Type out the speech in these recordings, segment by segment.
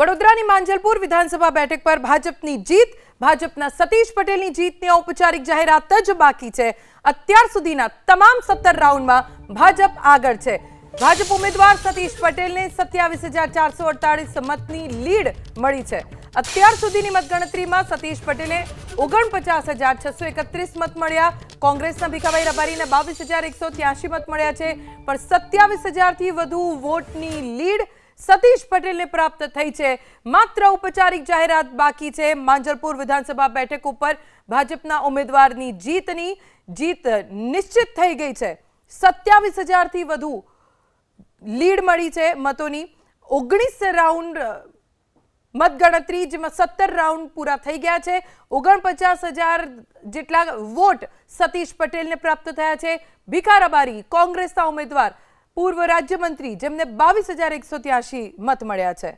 વડોદરાની માંજલપુર વિધાનસભા બેઠક પર ભાજપની જીત, ભાજપના સતીશ પટેલની જીતની ઔપચારિક જાહેરાત જ બાકી છે। અત્યાર સુધીના તમામ 17 રાઉન્ડમાં ભાજપ આગળ છે। ભાજપ ઉમેદવાર સતીશ પટેલને 27,448 મતની લીડ મળી છે। અત્યાર સુધીની મતગણતરીમાં સતીશ પટેલે 49,631 મત મળ્યા। કોંગ્રેસના ભીખાભાઈ રબારીને 22,183 મત મળ્યા છે, પણ 27,000થી વધુ વોટની લીડ સતીશ પટેલને પ્રાપ્ત થઈ છે। માત્ર ઔપચારિક જાહેરાત બાકી છે। માંજલપુર વિધાનસભા બેઠક ઉપર ભાજપના ઉમેદવારની જીત નિશ્ચિત થઈ ગઈ છે। 27,000થી વધુ લીડ મળી છે મતોની। 19 રાઉન્ડ મતગણતરી, જેમાં 17 રાઉન્ડ પૂરા થઈ ગયા છે। 49,000 જેટલા વોટ સતીશ પટેલને પ્રાપ્ત થયા છે। ભીખા રબારી કોંગ્રેસના ઉમેદવાર, પૂર્વ રાજ્યમંત્રી, જેમને 22,183 મત મળ્યા છે।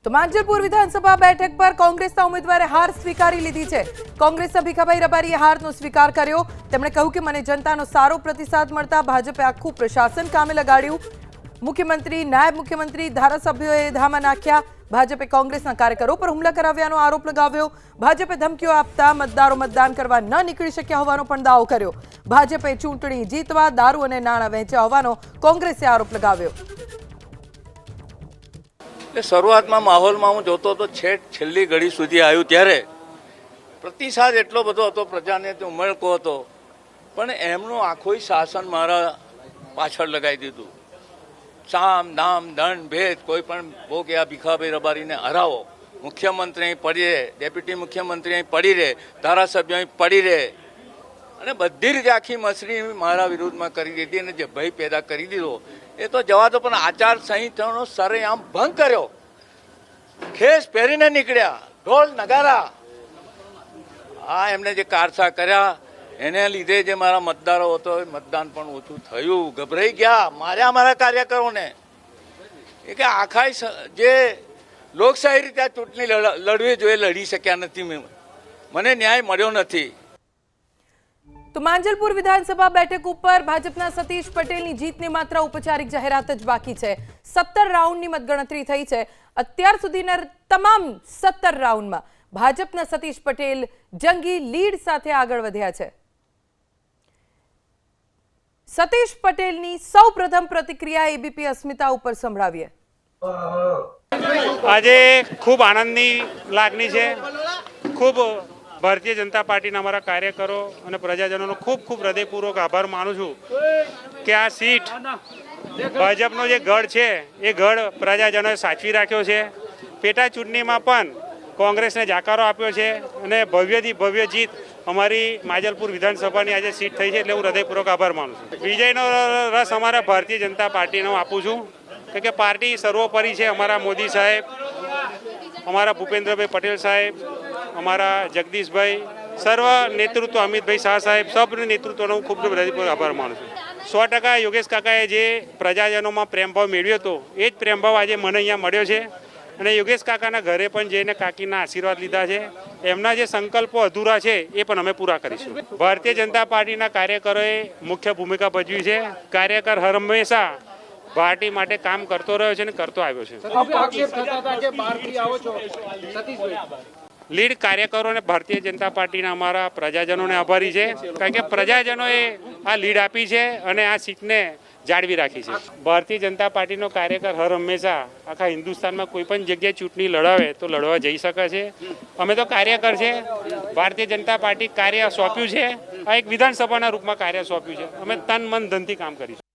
તો માંજલપુર વિધાનસભા બેઠક પર કોંગ્રેસના ઉમેદવારે હાર સ્વીકારી લીધી છે। કોંગ્રેસના ભીખાભાઈ રબારીએ હારનો સ્વીકાર કર્યો। તેમણે કહ્યું કે મને જનતાનો સારો પ્રતિસાદ મળતા ભાજપે આખું પ્રશાસન કામે લગાડ્યું। મુખ્યમંત્રી, નાયબ મુખ્યમંત્રી, ધારાસભ્યોએ ધામા નાખ્યા। ભાજપે કોંગ્રેસના કાર્યકરો પર હુમલા કરાવ્યાનો આરોપ લગાવ્યો। ભાજપે ધમકીઓ આપતા મતદારો મતદાન કરવા ન નીકળી શક્યા હોવાનો પણ દાવો કર્યો। ભાજપે ચૂંટણી જીતવા દારૂ અને નાણાં વહેંચ્યા હોવાનો કોંગ્રેસે આરોપ લગાવ્યો। શરૂઆતમાં માહોલમાં હું જોતો હતો, છેલ્લી ઘડી સુધી આવ્યું ત્યારે પ્રતિસાદ એટલો બધો હતો, પ્રજાને તે ઉમળકો હતો, પણ એમનું આખું શાસન મારા પાછળ લગાવી દીધું। સામ દામ દંડ ભેદ કોઈ પણ ભોગ આ ભીખાભાઈ રબારીને હરાવો। મુખ્યમંત્રી અહીં પડી રહે, ડેપ્યુટી મુખ્યમંત્રી અહીં પડી રહે, ધારાસભ્ય અહીં પડી રહે, અને બધી રીતે આખી મસરી મારા વિરુદ્ધમાં કરી દીધી અને જે ભય પેદા કરી દીધો એ તો જવા દો, પણ આચાર સંહિતાનો સરેઆમ ભંગ કર્યો। ખેસ પહેરીને નીકળ્યા, ઢોલ નગારા, આ એમને જે કારસા કર્યા એને લીધે જે મારા મતદારો હતો એ મતદાન પણ ઓછું થયું, ગભરાઈ ગયા, માર્યા મારા કાર્યકરોને। એ કે આખા જે લોકશાહી રીતે આ ચૂંટણી લડવી જોઈએ લડી શક્યા નથી, મને ન્યાય મળ્યો નથી। તો માંજલપુર વિધાનસભા બેઠક ઉપર ભાજપના સતીશ પટેલની જીતની માત્ર ઔપચારિક જાહેરાત જ બાકી છે। 17 રાઉન્ડની મતગણતરી થઈ છે। અત્યાર સુધીના તમામ 17 રાઉન્ડમાં ભાજપના સતીશ પટેલ જંગી લીડ સાથે આગળ વધ્યા છે। સતીશ પટેલની સૌપ્રથમ પ્રતિક્રિયા એબીપી અસ્મિતા ઉપર સંભળાવીએ। આજે ખૂબ આનંદની લાગણી છે। ખૂબ ભારતીય જનતા પાર્ટીના અમારા કાર્યકરો અને પ્રજાજનોનો ખૂબ હૃદયપૂર્વક આભાર માનું છું કે આ સીટ ભાજપનો જે ગઢ છે એ ગઢ પ્રજાજનોએ સાચવી રાખ્યો છે। પેટા ચૂંટણીમાં પણ કોંગ્રેસને જાકારો આપ્યો છે અને ભવ્યથી ભવ્ય જીત અમારી માંજલપુર વિધાનસભાની આજે સીટ થઈ છે, એટલે હું હૃદયપૂર્વક આભાર માનું છું। વિજયનો રસ અમારા ભારતીય જનતા પાર્ટીનો આપું છું, કે પાર્ટી સર્વોપરી છે। અમારા મોદી સાહેબ, અમારા ભૂપેન્દ્રભાઈ પટેલ સાહેબ, અમારા જગદીશભાઈ, સર્વ નેતૃત્વ, અમિતભાઈ શાહ સાહેબ, સૌનું નેતૃત્વનો હું ખૂબ હૃદયપૂર્વક આભાર માનું છું। 100% યોગેશ કાકાએ જે પ્રજાજનોમાં પ્રેમભાવ મેળવ્યો હતો એ જ પ્રેમભાવ આજે મને અહીંયા મળ્યો છે, અને યોગેશ કાકાના ઘરે પણ જઈને કાકીના આશીર્વાદ લીધા છે। એમના જે સંકલ્પો અધૂરા છે એ પણ અમે પૂરા કરીશું। ભારતીય જનતા પાર્ટીના કાર્યકરોએ મુખ્ય ભૂમિકા ભજવી છે। કાર્યકર હંમેશા પાર્ટી માટે કામ કરતો રહ્યો છે અને કરતો આવ્યો છે। લીડ કાર્યકરો અને ભારતીય જનતા પાર્ટીના અમારા પ્રજાજનોને આભારી છે, કારણ કે પ્રજાજનોએ આ લીડ આપી છે અને આ સીટને જાળવી રાખી છે। ભારતીય જનતા પાર્ટીનો કાર્યકર હંમેશા આખા હિન્દુસ્તાનમાં કોઈ પણ જગ્યાએ ચૂંટણી લડાવે તો લડવા જઈ શકે છે। અમે તો કાર્યકર છે, ભારતીય જનતા પાર્ટી કાર્ય સોંપ્યું છે, આ એક વિધાનસભાના રૂપમાં કાર્ય સોંપ્યું છે, અમે તન મન ધનથી કામ કરીશું।